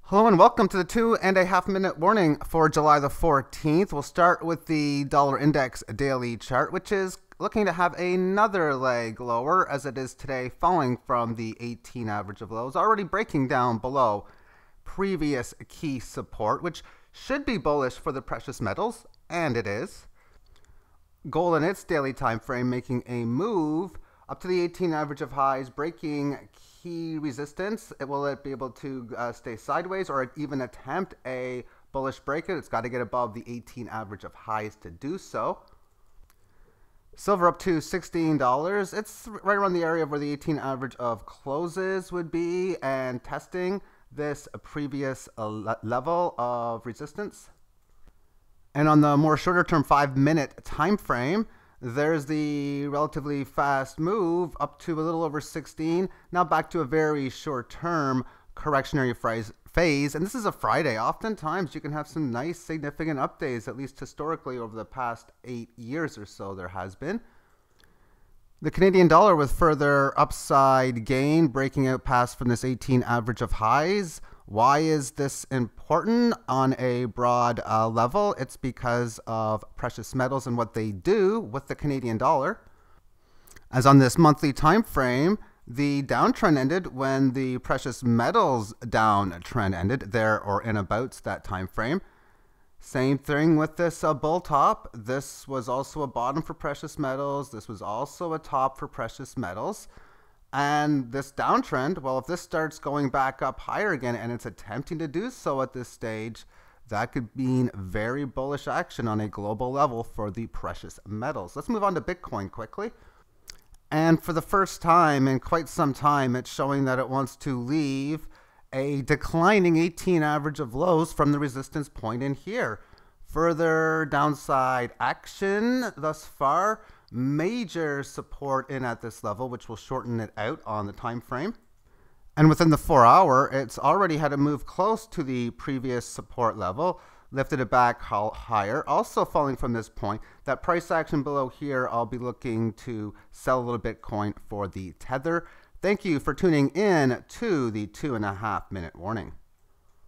Hello and welcome to the 2.5 minute warning for July the 14th. We'll start with the dollar index daily chart, which is looking to have another leg lower as it is today, falling from the 18 average of lows, already breaking down below previous key support, which should be bullish for the precious metals, and it is. Gold in its daily time frame making a move up to the 18 average of highs, breaking key resistance. Will it be able to stay sideways or even attempt a bullish breakout? It's got to get above the 18 average of highs to do so. Silver up to $16. It's right around the area where the 18 average of closes would be and testing this previous level of resistance. And on the more shorter term 5-minute time frame, there's the relatively fast move up to a little over 16. Now back to a very short-term correctionary phase. And this is a Friday. Oftentimes you can have some nice significant up days, at least historically over the past 8 years or so there has been. The Canadian dollar with further upside gain, breaking out past from this 18 average of highs. Why is this important on a broad level? It's because of precious metals and what they do with the Canadian dollar. As on this monthly time frame, the downtrend ended when the precious metals downtrend ended, there or in about that time frame. Same thing with this bull top. This was also a bottom for precious metals. This was also a top for precious metals. And this downtrend, well, if this starts going back up higher again and it's attempting to do so at this stage, that could mean very bullish action on a global level for the precious metals. Let's move on to Bitcoin quickly. And for the first time in quite some time, it's showing that it wants to leave a declining 18 average of lows from the resistance point in here. Further downside action thus far. Major support in at this level, which will shorten it out on the time frame. And within the 4 hour, it's already had a move close to the previous support level, lifted it back higher, also falling from this point. That price action below here, I'll be looking to sell a little Bitcoin for the tether. Thank you for tuning in to the 2.5 minute warning.